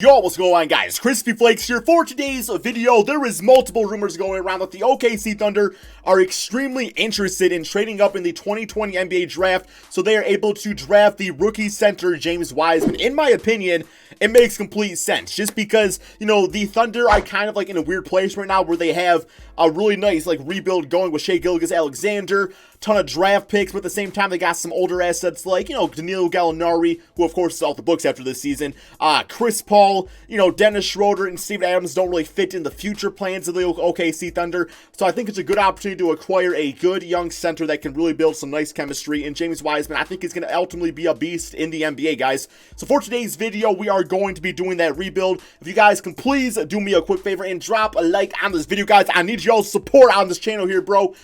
Yo, what's going on, guys? Crispy Flakes here for today's video. There is multiple rumors going around that the OKC Thunder are extremely interested in trading up in the 2020 NBA draft, so they are able to draft the rookie center James Wiseman. In my opinion, it makes complete sense, just because, you know, the Thunder are kind of like in a weird place right now where they have a really nice like rebuild going with Shai Gilgeous-Alexander, ton of draft picks, but at the same time they got some older assets like, you know, Danilo Gallinari, who of course is off the books after this season, Chris Paul, you know, Dennis Schroeder and Steven Adams don't really fit in the future plans of the OKC Thunder, so I think it's a good opportunity to acquire a good young center that can really build some nice chemistry, and James Wiseman I think is going to ultimately be a beast in the NBA, guys. So for today's video, we are going to be doing that rebuild. If you guys can please do me a quick favor and drop a like on this video, guys. I need y'all's support on this channel here, bro.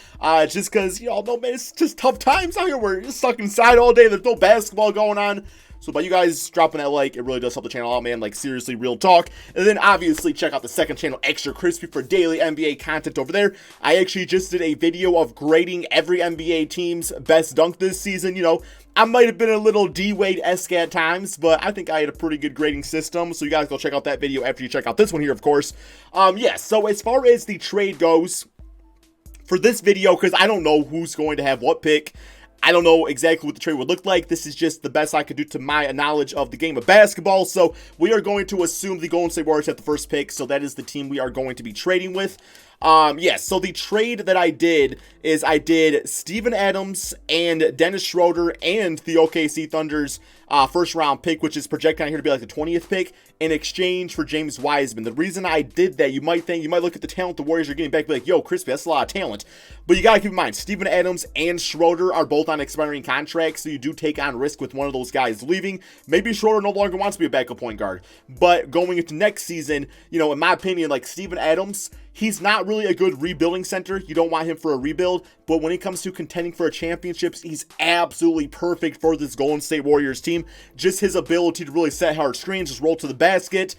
Just because, y'all know, man, it's just tough times out here. We're just stuck inside all day. There's no basketball going on. So by you guys dropping that like, it really does help the channel out, man. Like, seriously, real talk. And then, obviously, check out the second channel, Extra Crispy, for daily NBA content over there. I actually just did a video of grading every NBA team's best dunk this season. You know, I might have been a little D-Wade-esque at times, but I think I had a pretty good grading system. So you guys go check out that video after you check out this one here, of course. Yeah, so as far as the trade goes for this video, because I don't know who's going to have what pick, I don't know exactly what the trade would look like. This is just the best I could do to my knowledge of the game of basketball. So we are going to assume the Golden State Warriors have the first pick. So that is the team we are going to be trading with. Yes, so the trade that I did is I did Steven Adams and Dennis Schroeder and the OKC Thunder's first round pick, which is projected out here to be like the 20th pick, in exchange for James Wiseman. The reason I did that, you might look at the talent the Warriors are getting back and be like, yo, Crispy, that's a lot of talent. But you gotta keep in mind, Steven Adams and Schroeder are both on expiring contracts, so you do take on risk with one of those guys leaving. Maybe Schroeder no longer wants to be a backup point guard, but going into next season, you know, in my opinion, like Steven Adams, he's not really a good rebuilding center. You don't want him for a rebuild, but when it comes to contending for a championships, he's absolutely perfect for this Golden State Warriors team. Just his ability to really set hard screens, just roll to the basket,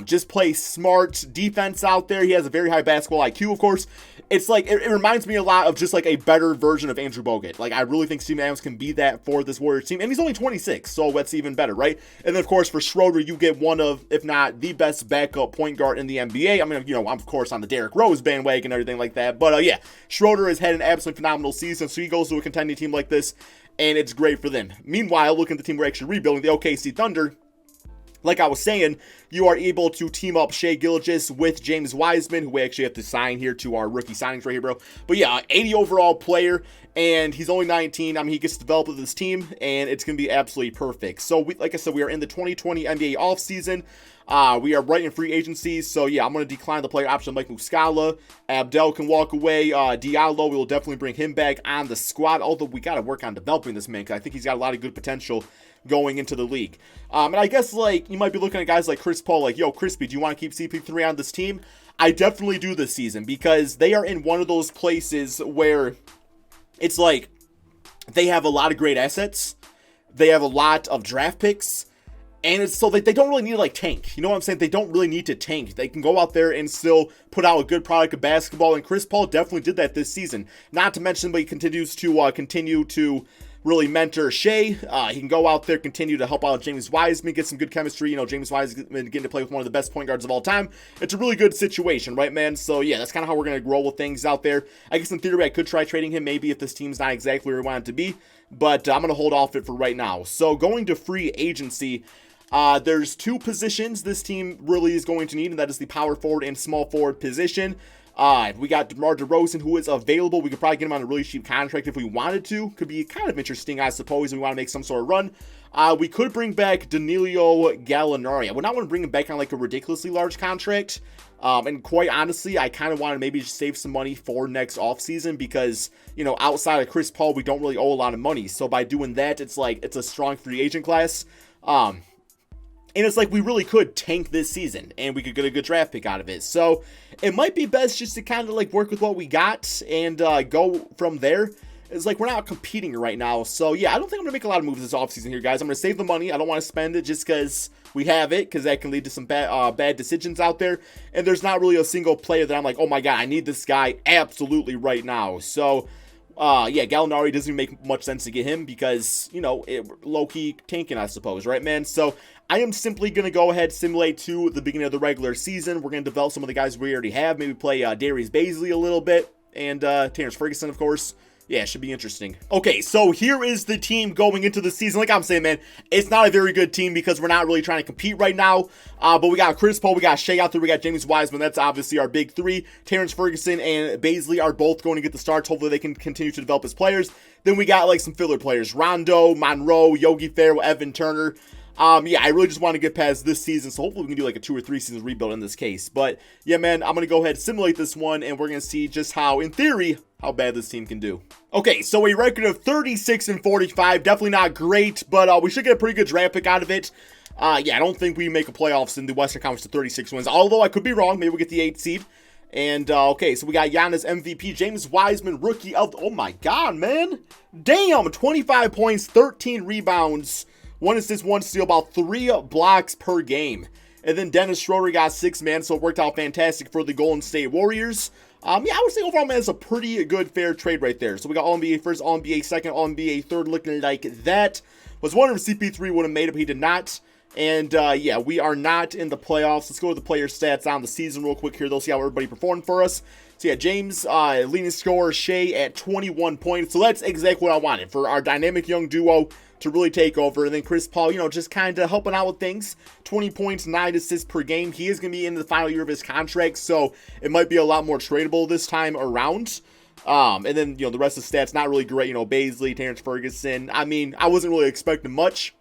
just play smart defense out there. He has a very high basketball IQ, of course. It's like, it reminds me a lot of just like a better version of Andrew Bogut. Like, I really think Steven Adams can be that for this Warriors team, and he's only 26, so that's even better, right? And then, of course, for Schroeder, you get one of, if not the best backup point guard in the NBA. I mean, you know, I'm, of course, on the Derrick Rose bandwagon and everything like that, but yeah, Schroeder has had an absolutely phenomenal season, so he goes to a contending team like this, and it's great for them. Meanwhile, looking at the team we're actually rebuilding, the OKC Thunder, like I was saying, you are able to team up Shai Gilgeous with James Wiseman, who we actually have to sign here to our rookie signings right here, bro. But yeah, 80 overall player, and he's only 19. I mean, he gets to develop with this team, and it's going to be absolutely perfect. So, like I said, we are in the 2020 NBA offseason. We are right in free agency, so yeah, I'm going to decline the player option like Muscala. Abdel can walk away. Diallo, we will definitely bring him back on the squad, although we got to work on developing this man, because I think he's got a lot of good potential going into the league. And I guess, like, you might be looking at guys like Chris Paul, like, yo, Crispy, do you want to keep CP3 on this team? I definitely do this season, because they are in one of those places where it's like they have a lot of great assets, they have a lot of draft picks, and it's so they don't really need to, like, tank. You know what I'm saying? They don't really need to tank. They can go out there and still put out a good product of basketball, and Chris Paul definitely did that this season. Not to mention, but he continues to really mentor Shai. He can go out there, continue to help out James Wiseman, get some good chemistry. You know, James Wiseman getting to play with one of the best point guards of all time. It's a really good situation, right, man? So, yeah, that's kind of how we're going to roll with things out there. I guess in theory, I could try trading him maybe if this team's not exactly where we want it to be, but I'm going to hold off it for right now. So, going to free agency, there's two positions this team really is going to need, and that is the power forward and small forward position. We got DeMar DeRozan, who is available. We could probably get him on a really cheap contract if we wanted to. Could be kind of interesting, I suppose, if we want to make some sort of run. We could bring back Danilo Gallinari. I would not want to bring him back on like a ridiculously large contract. And quite honestly, I kind of want to maybe just save some money for next offseason because, you know, outside of Chris Paul, we don't really owe a lot of money. So by doing that, it's like, it's a strong free agent class. And it's like we really could tank this season and we could get a good draft pick out of it. So it might be best just to kind of like work with what we got and go from there. It's like we're not competing right now. So yeah, I don't think I'm going to make a lot of moves this offseason here, guys. I'm going to save the money. I don't want to spend it just because we have it, because that can lead to some bad decisions out there. And there's not really a single player that I'm like, oh my God, I need this guy absolutely right now. So Yeah, Gallinari doesn't even make much sense to get him because, you know, low-key tanking, I suppose, right, man? So I am simply going to go ahead, simulate to the beginning of the regular season. We're going to develop some of the guys we already have. Maybe play Darius Bazley a little bit and Terrence Ferguson, of course. Yeah, it should be interesting. Okay, so here is the team going into the season. Like I'm saying, man, it's not a very good team because we're not really trying to compete right now. But we got Chris Paul, we got Shea out there, we got James Wiseman. That's obviously our big three. Terrence Ferguson and Bazley are both going to get the starts. Hopefully they can continue to develop as players. Then we got like some filler players. Rondo, Monroe, Yogi Ferrell, Evan Turner. Yeah, I really just want to get past this season, so hopefully we can do like a 2 or 3 season rebuild in this case. But yeah, man, I'm going to go ahead and simulate this one, and we're going to see just how, in theory, how bad this team can do. Okay, so a record of 36-45, definitely not great, but we should get a pretty good draft pick out of it. Yeah, I don't think we make a playoffs in the Western Conference to 36 wins, although I could be wrong. Maybe we'll get the 8th seed. And, okay, so we got Giannis MVP, James Wiseman, rookie of, oh my god, man. Damn, 25 points, 13 rebounds, 1 assist, 1 steal, about 3 blocks per game. And then Dennis Schroeder got 6 man, so it worked out fantastic for the Golden State Warriors. Yeah, I would say overall, man, it's a pretty good fair trade right there. So we got All-NBA first, All-NBA second, All-NBA third, looking like that. Was wondering if CP3 would have made it, he did not. And, yeah, we are not in the playoffs. Let's go to the player stats on the season real quick here. They'll see how everybody performed for us. So, yeah, James, leading scorer, Shea at 21 points. So that's exactly what I wanted for our dynamic young duo to really take over. And then Chris Paul, you know, just kind of helping out with things. 20 points, 9 assists per game. He is going to be in the final year of his contract, so it might be a lot more tradable this time around. And then, you know, the rest of the stats, not really great. You know, Bazley, Terrence Ferguson. I mean, I wasn't really expecting much.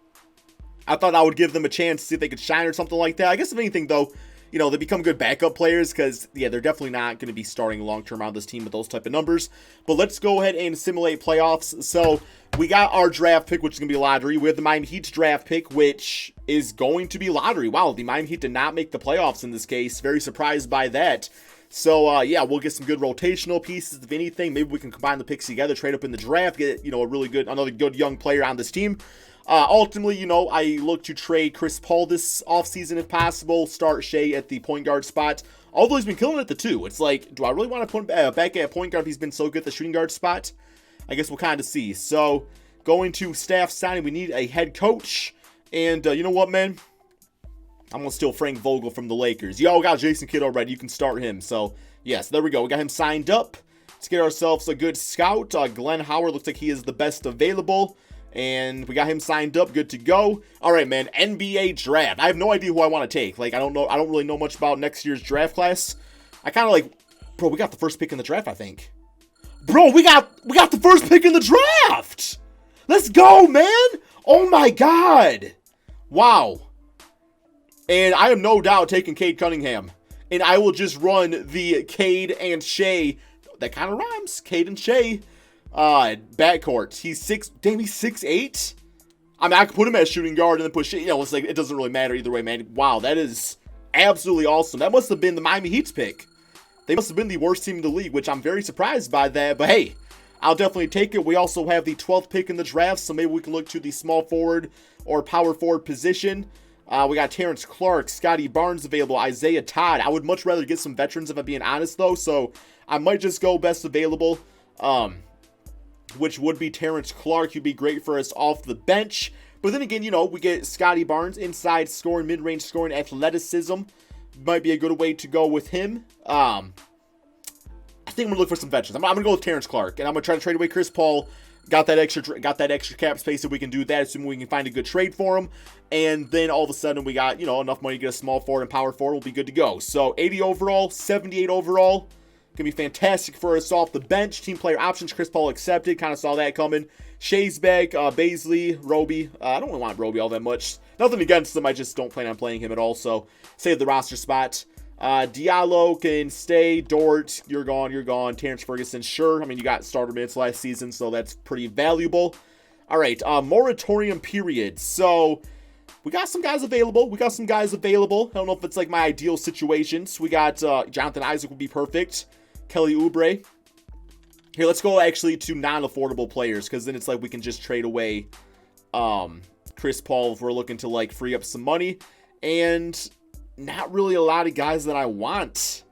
I thought I would give them a chance to see if they could shine or something like that. I guess if anything, though, you know, they become good backup players because, yeah, they're definitely not going to be starting long-term on this team with those type of numbers. But let's go ahead and simulate playoffs. So we got our draft pick, which is going to be lottery. We have the Miami Heat's draft pick, which is going to be lottery. Wow, the Miami Heat did not make the playoffs in this case. Very surprised by that. So, yeah, we'll get some good rotational pieces, if anything. Maybe we can combine the picks together, trade up in the draft, get, you know, another good young player on this team. Ultimately, you know, I look to trade Chris Paul this offseason if possible, start Shea at the point guard spot. Although he's been killing it at the 2. It's like, do I really want to put him back at point guard if he's been so good at the shooting guard spot? I guess we'll kind of see. So, going to staff signing, we need a head coach. And, you know what, man? I'm going to steal Frank Vogel from the Lakers. Yo, got Jason Kidd already. You can start him. So, yes, there we go. We got him signed up. Let's get ourselves a good scout. Glenn Howard looks like he is the best available. And we got him signed up, good to go. All right, man, NBA draft. I have no idea who I want to take. Like, I don't really know much about next year's draft class. I kind of like, bro, we got the first pick in the draft, I think. Bro, we got the first pick in the draft. Let's go, man. Oh my God. Wow. And I am no doubt taking Cade Cunningham. And I will just run the Cade and Shea. That kind of rhymes. Cade and Shea. Backcourt. He's 6'8". I mean, I could put him as shooting guard and then put Shea. You know, it's like, it doesn't really matter either way, man. Wow, that is absolutely awesome. That must have been the Miami Heat's pick. They must have been the worst team in the league, which I'm very surprised by that. But hey, I'll definitely take it. We also have the 12th pick in the draft, so maybe we can look to the small forward or power forward position. We got Terrence Clark, Scotty Barnes available, Isaiah Todd. I would much rather get some veterans if I'm being honest, though, so I might just go best available, which would be Terrence Clark. He'd be great for us off the bench. But then again, you know, we get Scotty Barnes, inside scoring, mid-range scoring, athleticism. Might be a good way to go with him. I think I'm going to look for some veterans. I'm going to go with Terrence Clark, and I'm going to try to trade away Chris Paul. Got that extra cap space if we can do that, assuming we can find a good trade for him. And then all of a sudden we got, you know, enough money to get a small forward and power forward. We'll be good to go. So 80 overall, 78 overall. Gonna be fantastic for us off the bench. Team player options, Chris Paul accepted. Kind of saw that coming. Shea's back, Bazley, Roby. I don't really want Roby all that much. Nothing against him. I just don't plan on playing him at all. So save the roster spot. Diallo can stay. Dort, you're gone. Terrence Ferguson, sure. I mean, you got starter minutes last season, so that's pretty valuable. All right, moratorium period. So we got some guys available. I don't know if it's like my ideal situations. We got Jonathan Isaac would be perfect. Kelly Oubre. Here, let's go actually to non-affordable players, because then it's like we can just trade away Chris Paul if we're looking to like free up some money. And not really a lot of guys that I want.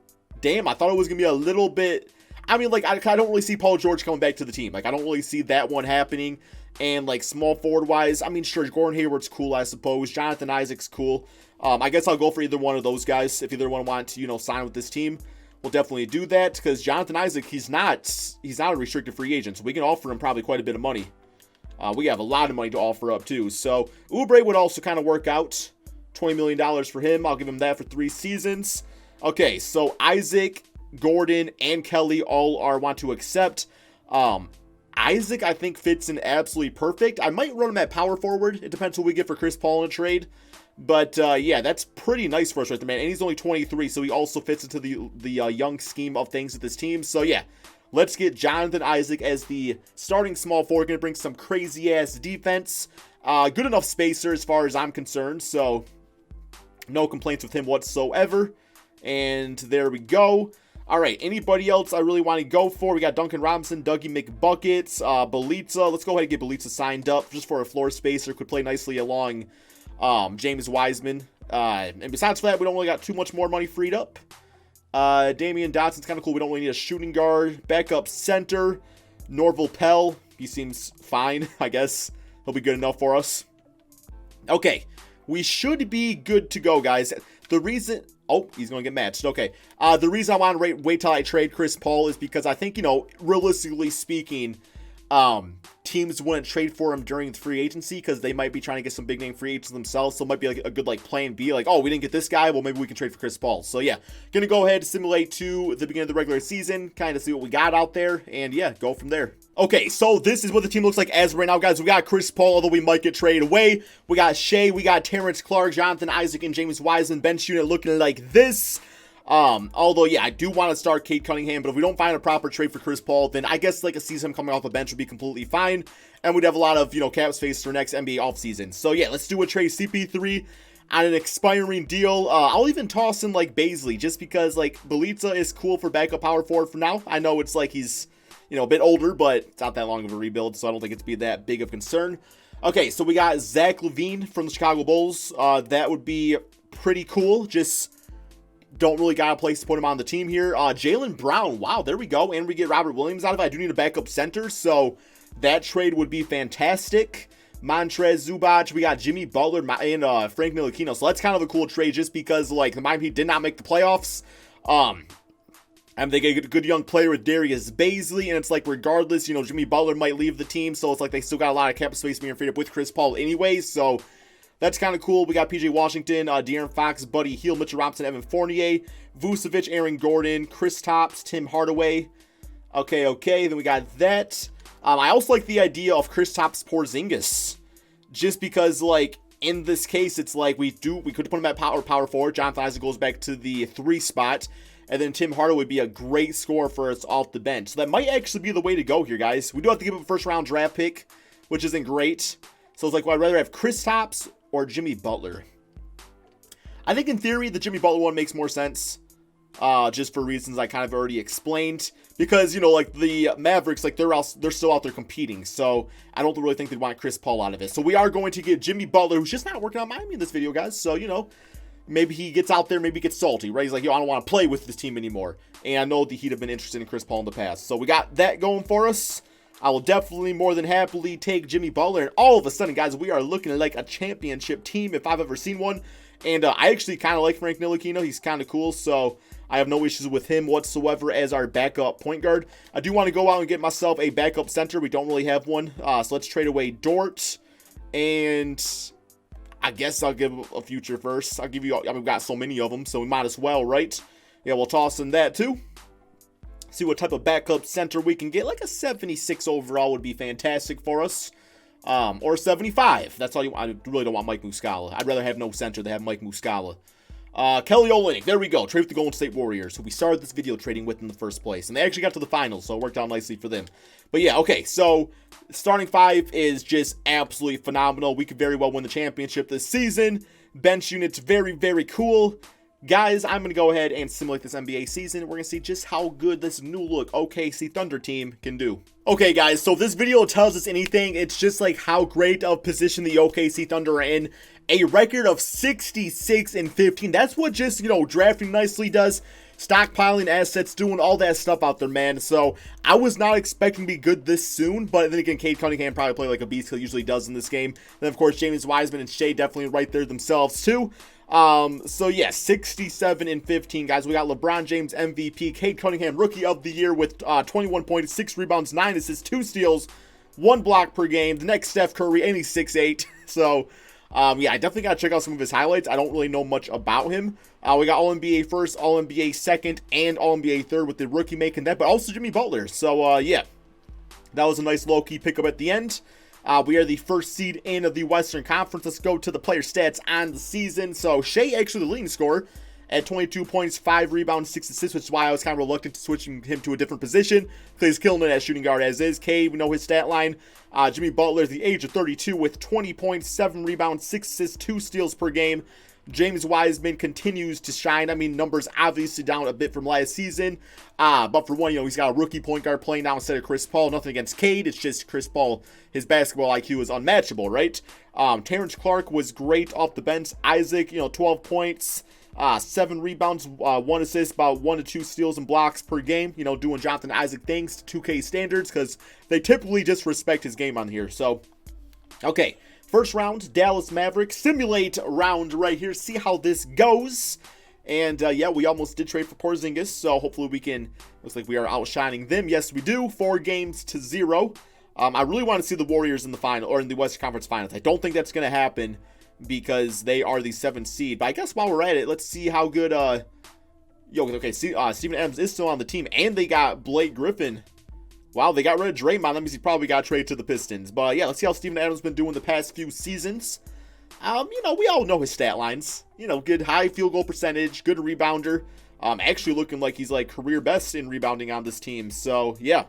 Damn, I thought it was going to be a little bit... I mean, like, I don't really see Paul George coming back to the team. Like, I don't really see that one happening. And, like, small forward-wise, I mean, sure, Gordon Hayward's cool, I suppose. Jonathan Isaac's cool. I guess I'll go for either one of those guys. If either one want to, you know, sign with this team, we'll definitely do that. Because Jonathan Isaac, he's not a restricted free agent. So we can offer him probably quite a bit of money. We have a lot of money to offer up, too. So, Oubre would also kind of work out. $20 million for him. I'll give him that for 3 seasons. Okay, so Isaac, Gordon, and Kelly all want to accept. Isaac, I think, fits in absolutely perfect. I might run him at power forward. It depends what we get for Chris Paul in a trade. But, yeah, that's pretty nice for us right there, man. And he's only 23, so he also fits into the young scheme of things with this team. So, yeah, let's get Jonathan Isaac as the starting small forward. Going to bring some crazy-ass defense. Good enough spacer as far as I'm concerned. So, no complaints with him whatsoever. And there we go. All right, anybody else I really want to go for? We got Duncan Robinson, Dougie McBuckets, Bjelica. Let's go ahead and get Bjelica signed up just for a floor spacer. Could play nicely along James Wiseman. And besides that, we don't really got too much more money freed up. Damian Dotson's kind of cool. We don't really need a shooting guard. Backup center, Norval Pell. He seems fine, I guess. He'll be good enough for us. Okay, we should be good to go, guys. The reason... Oh, he's going to get matched. Okay. The reason I want to wait till I trade Chris Paul is because I think, you know, realistically speaking, teams wouldn't trade for him during the free agency because they might be trying to get some big name free agents themselves. So it might be like a good like plan B. Like, oh, we didn't get this guy. Well, maybe we can trade for Chris Paul. So yeah, going to go ahead and simulate to the beginning of the regular season, kind of see what we got out there, and yeah, go from there. Okay, so this is what the team looks like as of right now, guys. We got Chris Paul, although we might get traded away. We got Shea, we got Terrence Clark, Jonathan Isaac, and James Wiseman. Bench unit looking like this. Although, yeah, I do want to start Cade Cunningham, but if we don't find a proper trade for Chris Paul, then I guess, like, a season coming off the bench would be completely fine, and we'd have a lot of, you know, cap space for next NBA offseason. So, yeah, let's do a trade CP3 on an expiring deal. I'll even toss in, like, Bazley, just because, like, Bjelica is cool for backup power forward for now. I know it's, like, he's... you know, a bit older, but it's not that long of a rebuild, so I don't think it's be that big of concern. Okay, so we got Zach Lavine from the Chicago Bulls. That would be pretty cool. Just don't really got a place to put him on the team here. Jaylen Brown, wow, there we go. And we get Robert Williams out of it. I do need a backup center, so that trade would be fantastic. Montrez Zubac, we got Jimmy Butler and Frank Ntilikina. So that's kind of a cool trade just because, like, the Miami Heat did not make the playoffs. And they get a good young player with Darius Bazley, and it's like, regardless, you know, Jimmy Butler might leave the team, so it's like they still got a lot of cap space being freed up with Chris Paul anyway, so that's kind of cool. We got PJ Washington, De'Aaron Fox, Buddy Hield, Mitchell Robinson, Evan Fournier, Vucevic, Aaron Gordon, Chris Tops, Tim Hardaway. Okay, then we got that. I also like the idea of Chris Tops Porzingis, just because, like, in this case, it's like we could put him at power forward. Jonathan Isaac goes back to the 3 spot. And then Tim Hardaway would be a great scorer for us off the bench. So that might actually be the way to go here, guys. We do have to give up a first-round draft pick, which isn't great. So it's like, well, I'd rather have Chris Tops or Jimmy Butler. I think in theory, the Jimmy Butler one makes more sense. Just for reasons I kind of already explained. Because, you know, like the Mavericks, like they're still out there competing. So I don't really think they'd want Chris Paul out of it. So we are going to get Jimmy Butler, who's just not working on Miami in this video, guys. So, you know, maybe he gets out there, maybe he gets salty, right? He's like, yo, I don't want to play with this team anymore. And I know the Heat have been interested in Chris Paul in the past. So we got that going for us. I will definitely more than happily take Jimmy Butler. And all of a sudden, guys, we are looking like a championship team if I've ever seen one. And I actually kind of like Frank Ntilikina. He's kind of cool. So I have no issues with him whatsoever as our backup point guard. I do want to go out and get myself a backup center. We don't really have one. So let's trade away Dort. And I guess I'll give a future first. I'll give you, I mean, we've got so many of them, so we might as well, right? Yeah, we'll toss in that too. See what type of backup center we can get. Like a 76 overall would be fantastic for us. Or 75. That's all you want. I really don't want Mike Muscala. I'd rather have no center than have Mike Muscala. Kelly Olynyk, there we go. Trade with the Golden State Warriors, who we started this video trading with in the first place. And they actually got to the finals, so it worked out nicely for them. But yeah, okay, so starting 5 is just absolutely phenomenal. We could very well win the championship this season. Bench unit's very, very cool. Guys, I'm going to go ahead and simulate this NBA season. We're going to see just how good this new look OKC Thunder team can do. Okay, guys, so if this video tells us anything, it's just like how great of position the OKC Thunder are in. A record of 66-15. That's what just, you know, drafting nicely does. stockpiling assets, doing all that stuff out there, man. So I was not expecting to be good this soon, but then again, Cade Cunningham probably played like a beast, he usually does in this game. Then of course, James Wiseman and Shea definitely right there themselves too. So yeah, 67 and 15, guys. We got LeBron James MVP, Cade Cunningham Rookie of the Year with 21 points, 6 rebounds, 9 assists, 2 steals, 1 block per game. The next Steph Curry, and he's 6'8". So yeah, I definitely got to check out some of his highlights. I don't really know much about him. We got All-NBA first, All-NBA second, and All-NBA third with the rookie making that, but also Jimmy Butler. So yeah, that was a nice low-key pickup at the end. We are the first seed in the Western Conference. Let's go to the player stats on the season. So Shea actually the leading scorer at 22 points, 5 rebounds, 6 assists, which is why I was kind of reluctant to switching him to a different position, because he's killing it at shooting guard as is. Cade, we know his stat line. Jimmy Butler, the age of 32, with 20 points, 7 rebounds, 6 assists, 2 steals per game. James Wiseman continues to shine. I mean, numbers obviously down a bit from last season. But for one, you know, he's got a rookie point guard playing now instead of Chris Paul. Nothing against Cade. It's just Chris Paul, his basketball IQ is unmatchable, right? Terrence Clark was great off the bench. Isaac, you know, 12 points, 7 rebounds, 1 assist, about 1 to 2 steals and blocks per game. You know, doing Jonathan Isaac things to 2K standards, because they typically just respect his game on here. So, okay. First round, Dallas Mavericks. Simulate round right here. See how this goes. And, yeah, we almost did trade for Porzingis, so hopefully we can... Looks like we are outshining them. Yes, we do. 4-0. I really want to see the Warriors in the final, or in the Western Conference Finals. I don't think that's going to happen because they are the 7th seed. But I guess while we're at it, let's see how good... Steven Adams is still on the team, and they got Blake Griffin. Wow, they got rid of Draymond. That means he probably got traded to the Pistons. But yeah, let's see how Steven Adams been doing the past few seasons. You know, we all know his stat lines. You know, good high field goal percentage, good rebounder. Actually looking like he's like career best in rebounding on this team. So yeah.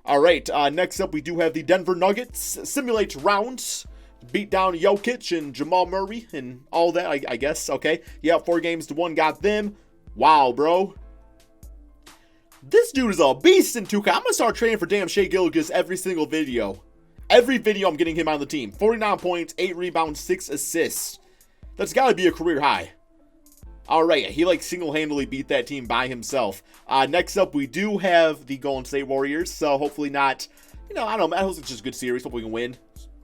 All right. Next up, we do have the Denver Nuggets. Simulate rounds. Beat down Jokic and Jamal Murray and all that, I guess. Okay. Yeah, 4-1 got them. Wow, bro. This dude is a beast in 2K. I'm going to start training for damn Shea Gilgeous every single video. Every video I'm getting him on the team. 49 points, 8 rebounds, 6 assists. That's got to be a career high. Alright, he like single-handedly beat that team by himself. Next up, we do have the Golden State Warriors. So hopefully not, you know, I don't know. I hope it's just a good series. Hopefully we can win.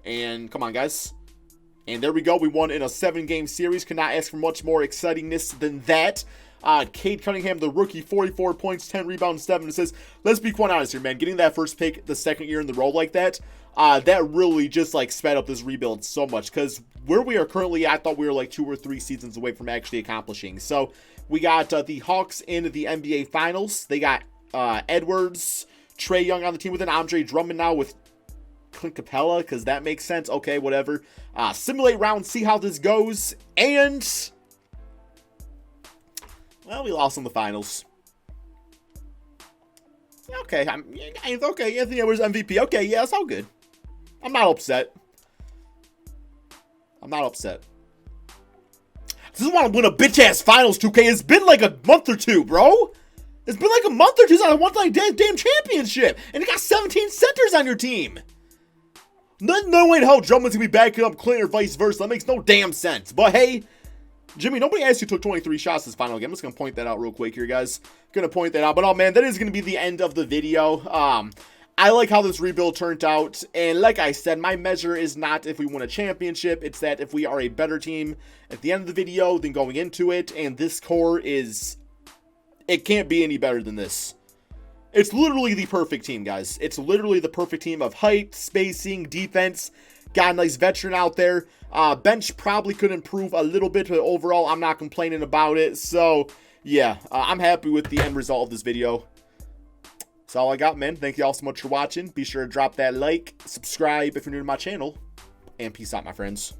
And come on, guys. And there we go. We won in a 7-game series. Could not ask for much more excitingness than that. Cade Cunningham, the rookie, 44 points, 10 rebounds, 7 assists. Let's be quite honest here, man. Getting that first pick the second year in the row like that, that really just like sped up this rebuild so much. Because where we are currently, I thought we were like 2 or 3 seasons away from actually accomplishing. So we got the Hawks in the NBA Finals. They got Edwards, Trae Young on the team with an Andre Drummond now with Clint Capella, because that makes sense. Okay, whatever. Simulate round, see how this goes. And... well, we lost in the finals. Okay, okay, Anthony Edwards MVP. Okay, yeah, it's all good. I'm not upset. I'm not upset. I just want to win a bitch-ass finals, 2K. It's been like a month or 2, bro. It's been like a month or 2 since I won like damn championship. And you got 17 centers on your team. No way in hell Drummond's going to be backing up Clint or vice versa. That makes no damn sense. But hey... Jimmy, nobody asked you took 23 shots this final game. I'm just going to point that out real quick here, guys. Going to point that out. But, oh, man, that is going to be the end of the video. I like how this rebuild turned out. And like I said, my measure is not if we win a championship. It's that if we are a better team at the end of the video than going into it. And this core is... it can't be any better than this. It's literally the perfect team, guys. It's literally the perfect team of height, spacing, defense. Got a nice veteran out there. Bench probably could improve a little bit, but overall, I'm not complaining about it. So, yeah, I'm happy with the end result of this video. That's all I got, man. Thank you all so much for watching. Be sure to drop that like, subscribe if you're new to my channel, and peace out, my friends.